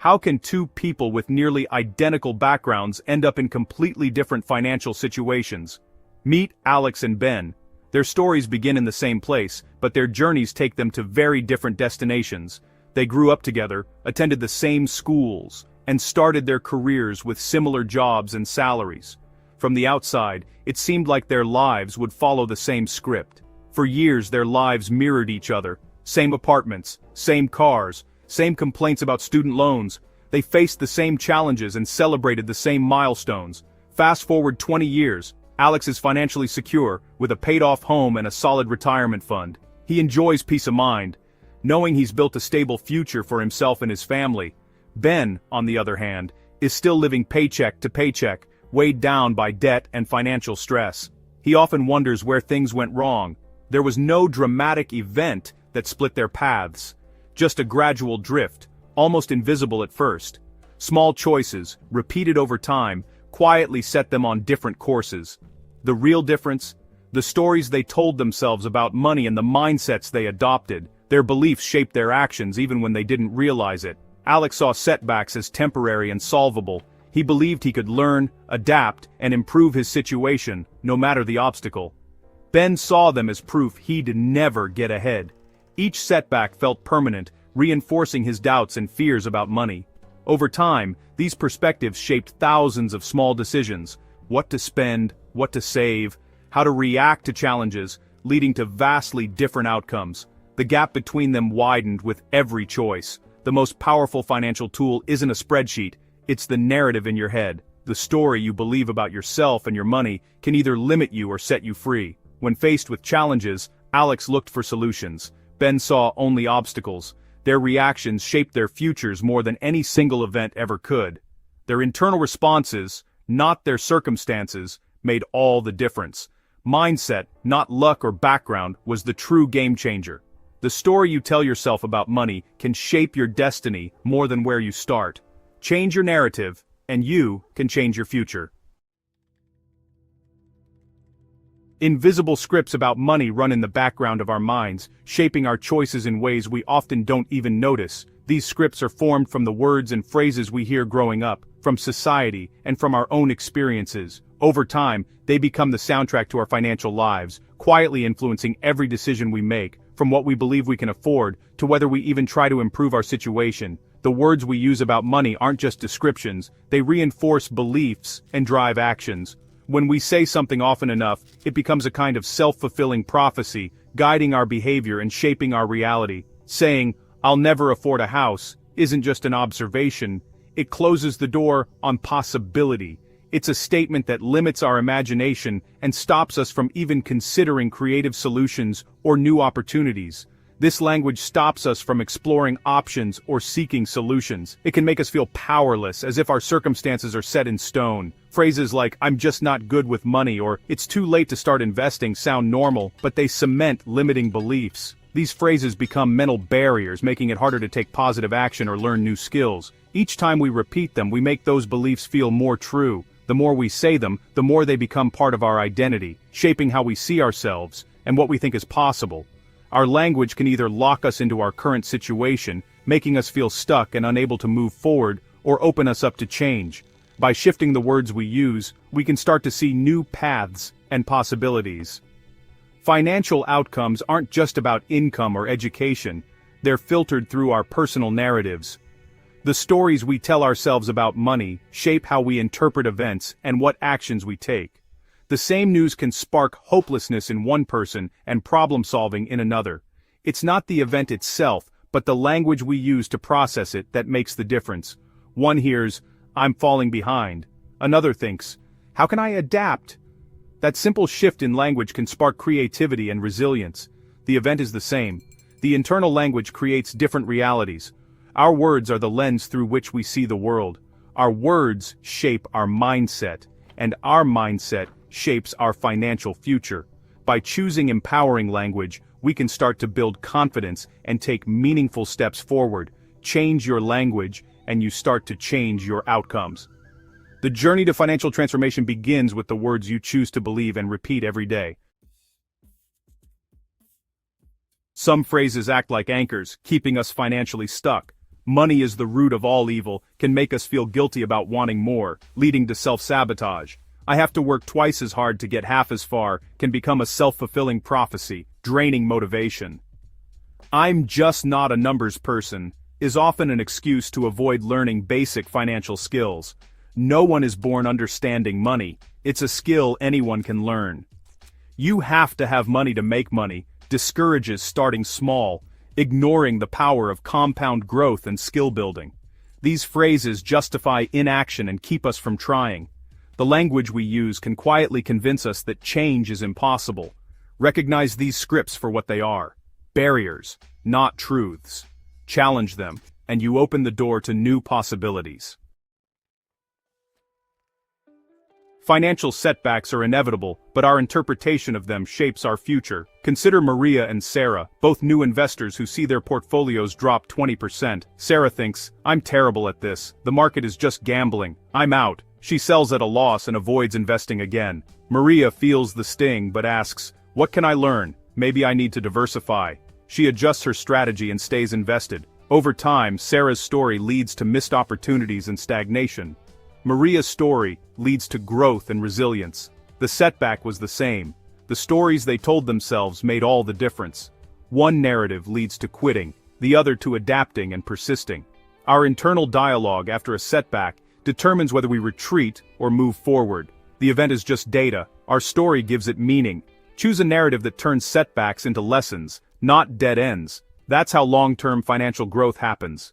How can two people with nearly identical backgrounds end up in completely different financial situations? Meet Alex and Ben. Their stories begin in the same place, but their journeys take them to very different destinations. They grew up together, attended the same schools, and started their careers with similar jobs and salaries. From the outside, it seemed like their lives would follow the same script. For years their lives mirrored each other. Same apartments, same cars, same complaints about student loans. They faced the same challenges and celebrated the same milestones. Fast forward 20 years, Alex is financially secure, with a paid-off home and a solid retirement fund. He enjoys peace of mind, knowing he's built a stable future for himself and his family. Ben, on the other hand, is still living paycheck to paycheck, weighed down by debt and financial stress. He often wonders where things went wrong. There was no dramatic event that split their paths. Just a gradual drift, almost invisible at first. Small choices, repeated over time, quietly set them on different courses. The real difference? The stories they told themselves about money and the mindsets they adopted. Their beliefs shaped their actions even when they didn't realize it. Alex saw setbacks as temporary and solvable. He believed he could learn, adapt, and improve his situation, no matter the obstacle. Ben saw them as proof he'd never get ahead. Each setback felt permanent, reinforcing his doubts and fears about money. Over time, these perspectives shaped thousands of small decisions: what to spend, what to save, how to react to challenges, leading to vastly different outcomes. The gap between them widened with every choice. The most powerful financial tool isn't a spreadsheet, it's the narrative in your head. The story you believe about yourself and your money can either limit you or set you free. When faced with challenges, Alex looked for solutions. Ben saw only obstacles. Their reactions shaped their futures more than any single event ever could. Their internal responses, not their circumstances, made all the difference. Mindset, not luck or background, was the true game changer. The story you tell yourself about money can shape your destiny more than where you start. Change your narrative, and you can change your future. Invisible scripts about money run in the background of our minds, shaping our choices in ways we often don't even notice. These scripts are formed from the words and phrases we hear growing up, from society, and from our own experiences. Over time, they become the soundtrack to our financial lives, quietly influencing every decision we make, from what we believe we can afford, to whether we even try to improve our situation. The words we use about money aren't just descriptions, they reinforce beliefs and drive actions. When we say something often enough, it becomes a kind of self-fulfilling prophecy, guiding our behavior and shaping our reality. Saying, "I'll never afford a house," isn't just an observation, it closes the door on possibility. It's a statement that limits our imagination and stops us from even considering creative solutions or new opportunities. This language stops us from exploring options or seeking solutions. It can make us feel powerless, as if our circumstances are set in stone. Phrases like, "I'm just not good with money," or "it's too late to start investing" sound normal, but they cement limiting beliefs. These phrases become mental barriers, making it harder to take positive action or learn new skills. Each time we repeat them, we make those beliefs feel more true. The more we say them, the more they become part of our identity, shaping how we see ourselves and what we think is possible. Our language can either lock us into our current situation, making us feel stuck and unable to move forward, or open us up to change. By shifting the words we use, we can start to see new paths and possibilities. Financial outcomes aren't just about income or education, they're filtered through our personal narratives. The stories we tell ourselves about money shape how we interpret events and what actions we take. The same news can spark hopelessness in one person and problem-solving in another. It's not the event itself, but the language we use to process it that makes the difference. One hears, "I'm falling behind." Another thinks, "How can I adapt?" That simple shift in language can spark creativity and resilience. The event is the same. The internal language creates different realities. Our words are the lens through which we see the world. Our words shape our mindset, and our mindset shapes our financial future. By choosing empowering language, we can start to build confidence and take meaningful steps forward. Change your language, and you start to change your outcomes. The journey to financial transformation begins with the words you choose to believe and repeat every day. Some phrases act like anchors, keeping us financially stuck. Money is the root of all evil, can make us feel guilty about wanting more, leading to self-sabotage. I have to work twice as hard to get half as far, can become a self-fulfilling prophecy, draining motivation. I'm just not a numbers person, is often an excuse to avoid learning basic financial skills. No one is born understanding money, it's a skill anyone can learn. You have to have money to make money, discourages starting small, ignoring the power of compound growth and skill building. These phrases justify inaction and keep us from trying. The language we use can quietly convince us that change is impossible. Recognize these scripts for what they are. Barriers, not truths. Challenge them, and you open the door to new possibilities. Financial setbacks are inevitable, but our interpretation of them shapes our future. Consider Maria and Sarah, both new investors who see their portfolios drop 20%. Sarah thinks, I'm terrible at this, the market is just gambling, I'm out. She sells at a loss and avoids investing again. Maria feels the sting but asks, what can I learn? Maybe I need to diversify. She adjusts her strategy and stays invested. Over time, Sarah's story leads to missed opportunities and stagnation. Maria's story leads to growth and resilience. The setback was the same. The stories they told themselves made all the difference. One narrative leads to quitting, the other to adapting and persisting. Our internal dialogue after a setback determines whether we retreat or move forward. The event is just data, our story gives it meaning. Choose a narrative that turns setbacks into lessons, not dead ends. That's how long-term financial growth happens.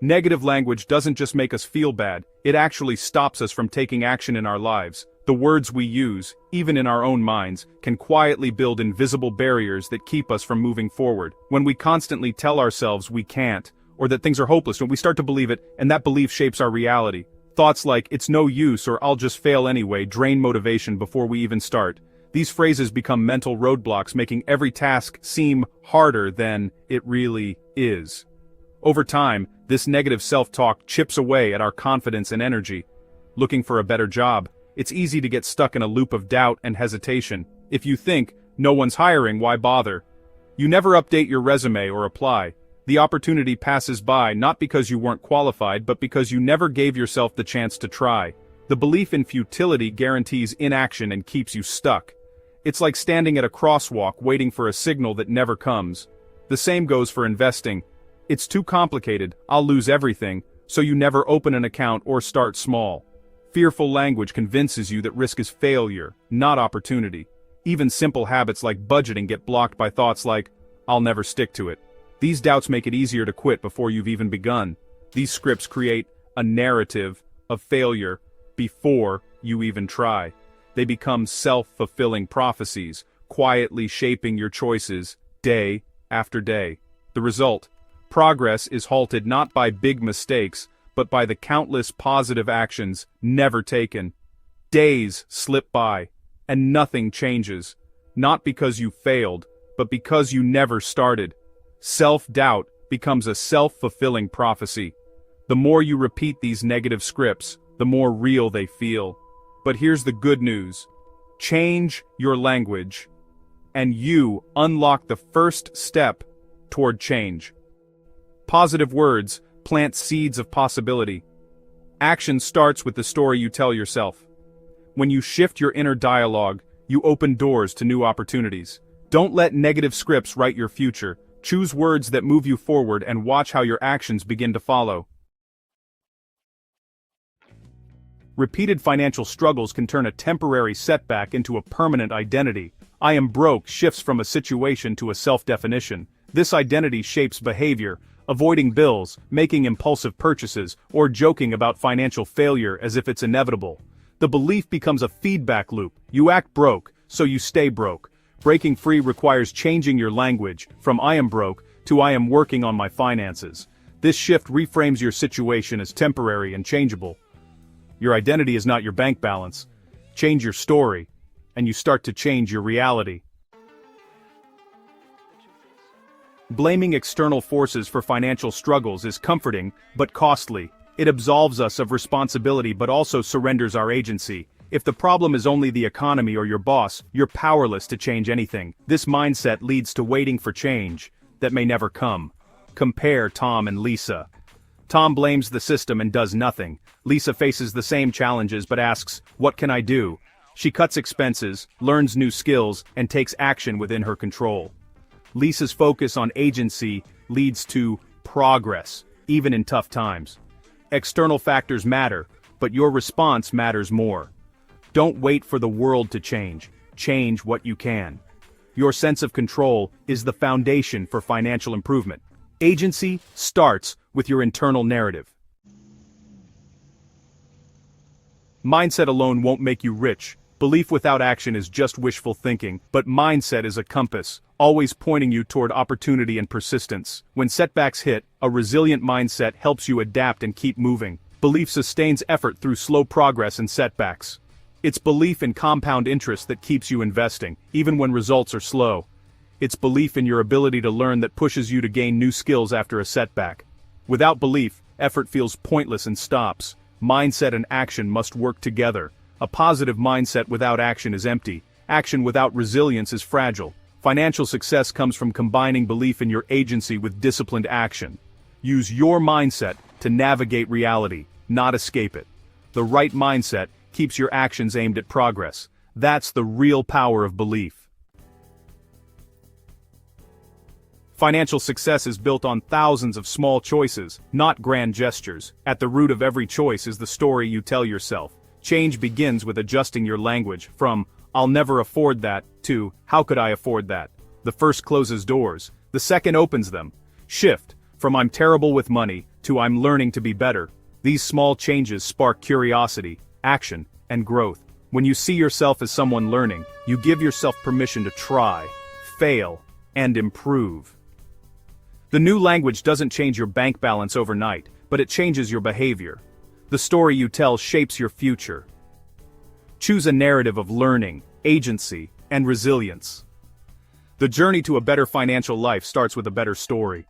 Negative language doesn't just make us feel bad, it actually stops us from taking action in our lives. The words we use, even in our own minds, can quietly build invisible barriers that keep us from moving forward. When we constantly tell ourselves we can't, or that things are hopeless, when we start to believe it, and that belief shapes our reality. Thoughts like, it's no use or I'll just fail anyway, drain motivation before we even start. These phrases become mental roadblocks, making every task seem harder than it really is. Over time, this negative self-talk chips away at our confidence and energy. Looking for a better job, it's easy to get stuck in a loop of doubt and hesitation. If you think, no one's hiring, why bother? You never update your resume or apply. The opportunity passes by not because you weren't qualified, but because you never gave yourself the chance to try. The belief in futility guarantees inaction and keeps you stuck. It's like standing at a crosswalk waiting for a signal that never comes. The same goes for investing. It's too complicated, I'll lose everything, so you never open an account or start small. Fearful language convinces you that risk is failure, not opportunity. Even simple habits like budgeting get blocked by thoughts like, I'll never stick to it. These doubts make it easier to quit before you've even begun. These scripts create a narrative of failure before you even try. They become self-fulfilling prophecies, quietly shaping your choices day after day. The result: progress is halted not by big mistakes, but by the countless positive actions never taken. Days slip by, and nothing changes. Not because you failed, but because you never started. Self-doubt becomes a self-fulfilling prophecy. The more you repeat these negative scripts, the more real they feel. But here's the good news. Change your language, and you unlock the first step toward change. Positive words plant seeds of possibility. Action starts with the story you tell yourself. When you shift your inner dialogue, you open doors to new opportunities. Don't let negative scripts write your future. Choose words that move you forward and watch how your actions begin to follow. Repeated financial struggles can turn a temporary setback into a permanent identity. I am broke shifts from a situation to a self-definition. This identity shapes behavior, avoiding bills, making impulsive purchases, or joking about financial failure as if it's inevitable. The belief becomes a feedback loop. You act broke, so you stay broke. Breaking free requires changing your language, from I am broke to I am working on my finances. This shift reframes your situation as temporary and changeable. Your identity is not your bank balance. Change your story, and you start to change your reality. Blaming external forces for financial struggles is comforting, but costly. It absolves us of responsibility but also surrenders our agency. If the problem is only the economy or your boss, you're powerless to change anything. This mindset leads to waiting for change. that may never come. Compare Tom and Lisa. Tom blames the system and does nothing. Lisa faces the same challenges but asks, "What can I do?" She cuts expenses, learns new skills, and takes action within her control. Lisa's focus on agency leads to progress, even in tough times. External factors matter, but your response matters more. Don't wait for the world to change. Change what you can. Your sense of control is the foundation for financial improvement. Agency starts with your internal narrative. Mindset alone won't make you rich. Belief without action is just wishful thinking, but mindset is a compass, always pointing you toward opportunity and persistence. When setbacks hit, a resilient mindset helps you adapt and keep moving. Belief sustains effort through slow progress and setbacks. It's belief in compound interest that keeps you investing, even when results are slow. It's belief in your ability to learn that pushes you to gain new skills after a setback. Without belief, effort feels pointless and stops. Mindset and action must work together. A positive mindset without action is empty. Action without resilience is fragile. Financial success comes from combining belief in your agency with disciplined action. Use your mindset to navigate reality, not escape it. The right mindset keeps your actions aimed at progress. That's the real power of belief. Financial success is built on thousands of small choices, not grand gestures. At the root of every choice is the story you tell yourself. Change begins with adjusting your language from, "I'll never afford that," to, "How could I afford that?" The first closes doors, the second opens them. Shift from "I'm terrible with money" to "I'm learning to be better." These small changes spark curiosity, action, and growth. When you see yourself as someone learning, you give yourself permission to try, fail, and improve. The new language doesn't change your bank balance overnight, but it changes your behavior. The story you tell shapes your future. Choose a narrative of learning, agency, and resilience. The journey to a better financial life starts with a better story.